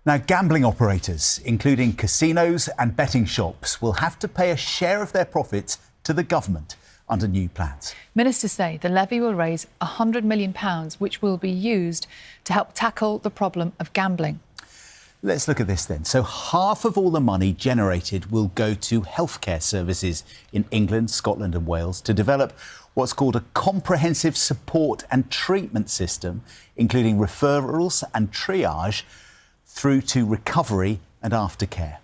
Now, gambling operators, including casinos and betting shops, will have to pay a share of their profits to the government under new plans. Ministers say the levy will raise £100 million, which will be used to help tackle the problem of gambling. Let's look at this then. So half of all the money generated will go to healthcare services in England, Scotland and Wales to develop what's called a comprehensive support and treatment system, including referrals and triage through to recovery and aftercare.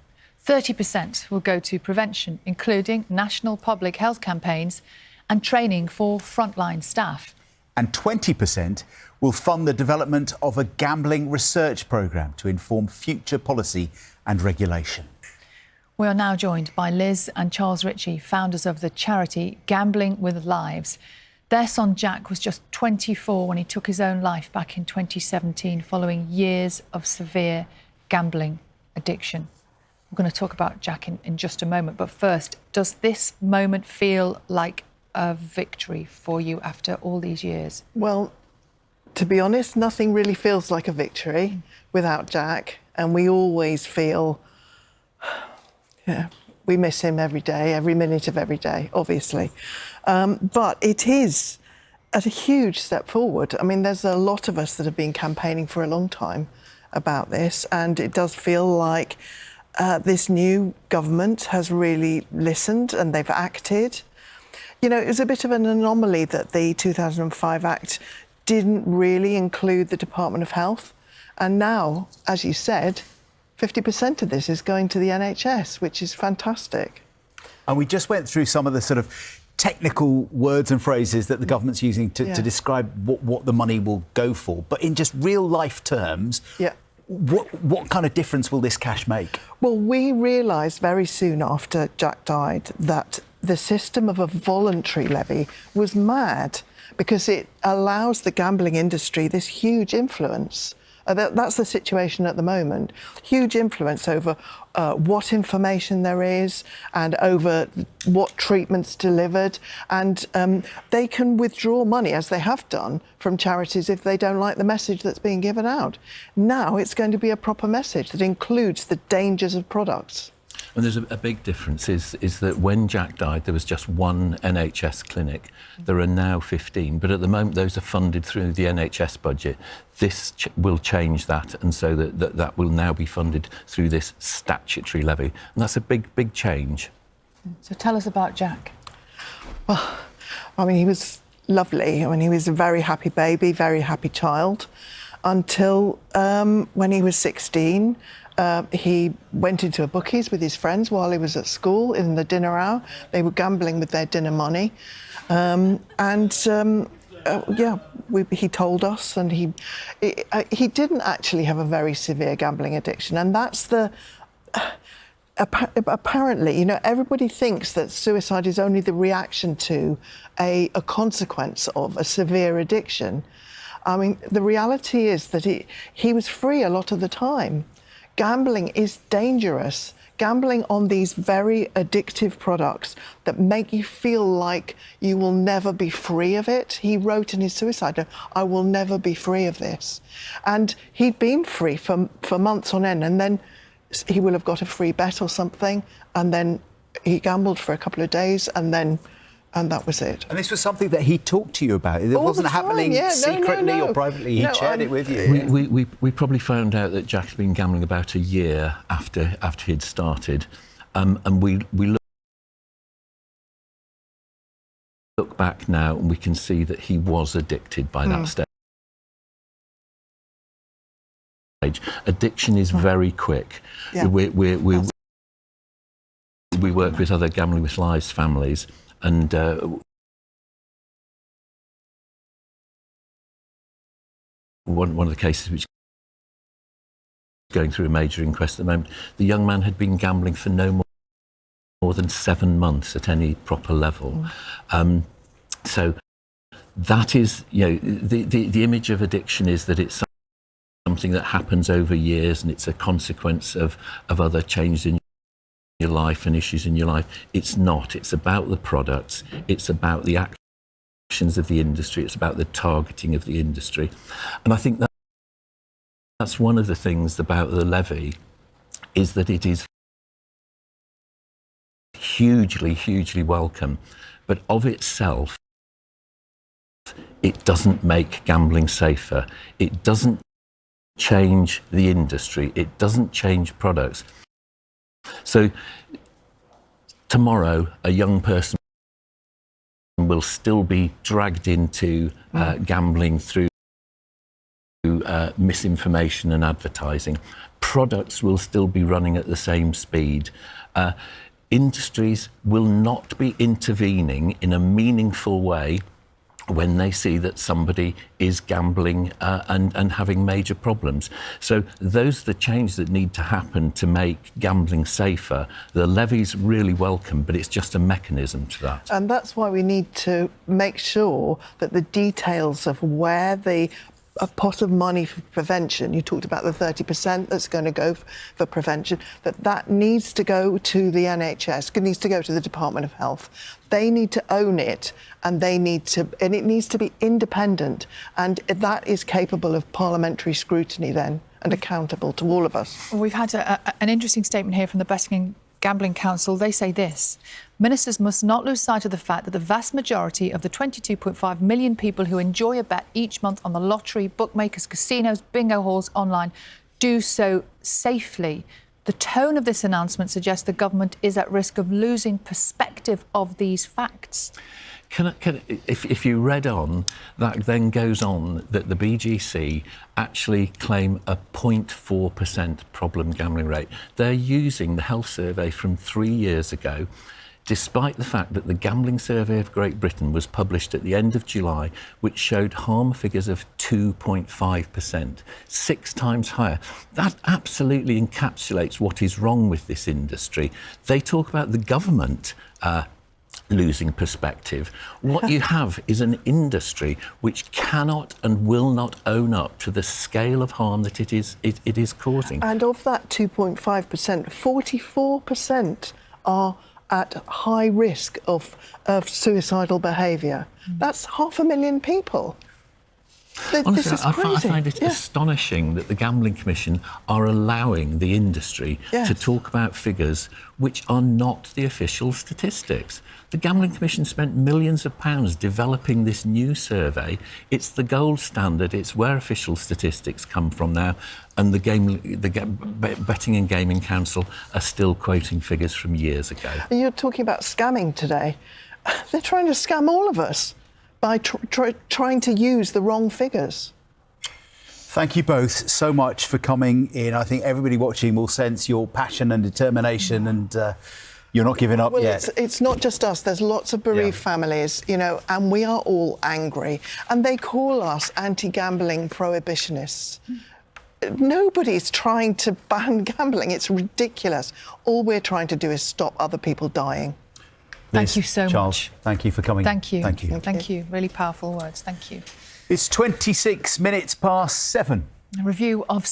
30% will go to prevention, including national public health campaigns and training for frontline staff. And 20% will fund the development of a gambling research programme to inform future policy and regulation. We are now joined by Liz and Charles Ritchie, founders of the charity Gambling with Lives. Their son Jack was just 24 when he took his own life back in 2017 following years of severe gambling addiction. We're going to talk about Jack in just a moment, but first, does this moment feel like a victory for you after all these years? Well, to be honest, nothing really feels like a victory without Jack, and we always feel, we miss him every day, every minute of every day, obviously. But it is a huge step forward. I mean, there's a lot of us that have been campaigning for a long time about this, and it does feel like this new government has really listened and they've acted. You know, it was a bit of an anomaly that the 2005 Act didn't really include the Department of Health. And now, as you said, 50% of this is going to the NHS, which is fantastic. And we just went through some of the sort of technical words and phrases that the government's using to describe what the money will go for. But in just real life terms, what kind of difference will this cash make? Well, we realised very soon after Jack died that the system of a voluntary levy was mad because it allows the gambling industry this huge influence. That's the situation at the moment. Huge influence over what information there is and over what treatment's delivered. And they can withdraw money, as they have done, from charities if they don't like the message that's being given out. Now it's going to be a proper message that includes the dangers of products. And there's a big difference is that when Jack died, there was just one NHS clinic. There are now 15, but at the moment those are funded through the NHS budget. This will change that, and so that will now be funded through this statutory levy. And that's a big change. So tell us about Jack. Well, I mean, he was lovely. I mean, he was a very happy baby, very happy child, until when he was 16. He went into a bookies with his friends while he was at school in the dinner hour. They were gambling with their dinner money. He told us, and he didn't actually have a very severe gambling addiction. And that's the... apparently, you know, everybody thinks that suicide is only the reaction to a consequence of a severe addiction. I mean, the reality is that he was free a lot of the time. Gambling is dangerous. Gambling on these very addictive products that make you feel like you will never be free of it. He wrote in his suicide note, "I will never be free of this." And he'd been free for months on end, and then he will have got a free bet or something, and then he gambled for a couple of days, and that was it. And this was something that he talked to you about? It wasn't happening secretly or privately? He shared it with you? We probably found out that Jack had been gambling about a year after he'd started. And we look back now and we can see that he was addicted by that stage. Addiction is very quick. Yeah. We work with other Gambling with Lives families, and one of the cases which is going through a major inquest at the moment, the young man had been gambling for no more than 7 months at any proper level. So that is, you know, the image of addiction is that it's something that happens over years and it's a consequence of other changes in your life and issues in your life. It's not. It's about the products. It's about the actions of the industry. It's about the targeting of the industry. And I think that That's one of the things about the levy, is that it is hugely, hugely welcome, but of itself, it doesn't make gambling safer. It doesn't change the industry. It doesn't change products. So tomorrow, a young person will still be dragged into gambling through misinformation and advertising. Products will still be running at the same speed. Industries will not be intervening in a meaningful way when they see that somebody is gambling and having major problems. So those are the changes that need to happen to make gambling safer. The levy's really welcome, but it's just a mechanism to that. And that's why we need to make sure that the details of where a pot of money for prevention, you talked about the 30% that's going to go for prevention, that needs to go to the NHS, it needs to go to the Department of Health. They need to own it, and it needs to be independent, and that is capable of parliamentary scrutiny then, and accountable to all of us. We've had an interesting statement here from the Betting Gambling Council. They say this: ministers must not lose sight of the fact that the vast majority of the 22.5 million people who enjoy a bet each month on the lottery, bookmakers, casinos, bingo halls, online, do so safely. The tone of this announcement suggests the government is at risk of losing perspective of these facts. If you read on, that then goes on that the BGC actually claim a 0.4% problem gambling rate. They're using the health survey from 3 years ago, despite the fact that the Gambling Survey of Great Britain was published at the end of July, which showed harm figures of 2.5%, 6 times higher. That absolutely encapsulates what is wrong with this industry. They talk about the government losing perspective. What you have is an industry which cannot and will not own up to the scale of harm that it is causing. And of that 2.5%, 44% are at high risk of suicidal behaviour. That's 500,000 people. Honestly, this is crazy. I find it astonishing that the Gambling Commission are allowing the industry to talk about figures which are not the official statistics. The Gambling Commission spent millions of pounds developing this new survey. It's the gold standard. It's where official statistics come from now. And the Betting and Gaming Council are still quoting figures from years ago. You're talking about scamming today. They're trying to scam all of us by trying to use the wrong figures. Thank you both so much for coming in. I think everybody watching will sense your passion and determination, and you're not giving up yet. It's not just us. There's lots of bereaved families, you know, and we are all angry. And they call us anti-gambling prohibitionists. Nobody's trying to ban gambling. It's ridiculous. All we're trying to do is stop other people dying. Thank you so Charles, much. Thank you for coming. Thank you. Thank you. Thank you. Really powerful words. Thank you. It's 26 minutes past 7. A review of